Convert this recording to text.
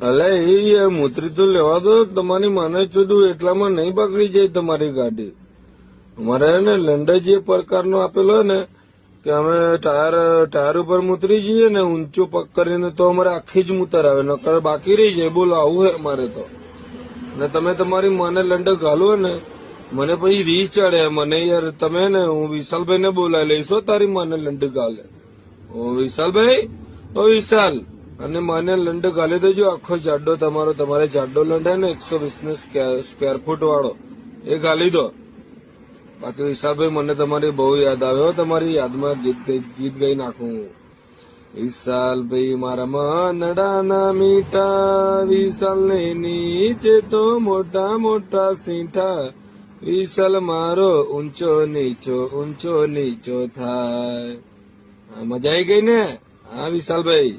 અલે એ મૂતરી તો લેવા દો, તમારી માને ચૂડું એટલામાં નહીં બગડી જાય તમારી ગાડી. અમારે ને લંડન જે પ્રકારનો આપેલો ને કે અમે ટાયર ઉપર મૂતરી જઈએ ને ઊંચો પગ કરીને તો અમારે આખી જ મૂતર આવે, નકર બાકી રહી જાય. બોલો આવું હે અમારે તો. ને તમે તમારી માને લંડન ઘાલો ને મને પછી રી ચડે મને યાર. તમે ને હું વિશાલભાઈ ને બોલાવી લઈશો તારી માને લંડન ઘાલે. ઓ વિશાલભાઈ, ઓ વિશાલ, અને માને લંડન ઘાલી દેજો. આખો જાડો તમારે જાડો લંડ હે ને 120 સ્ક્વેર ફૂટ વાળો એ ઘાલી દો. બાકી વિશાલભાઈ મને તમારી બહુ યાદ આવે. તમારી યાદમાં ગીત ગાઈ નાખું. વિશાલભાઈ મારા મનડાના મીઠા, વિશાલ ને નીચે તો મોટા મોટા સીઠા, વિશાલ મારો ઊંચો નીચો થાય. મજા આવી ગઈ ને? હા વિશાલભાઈ.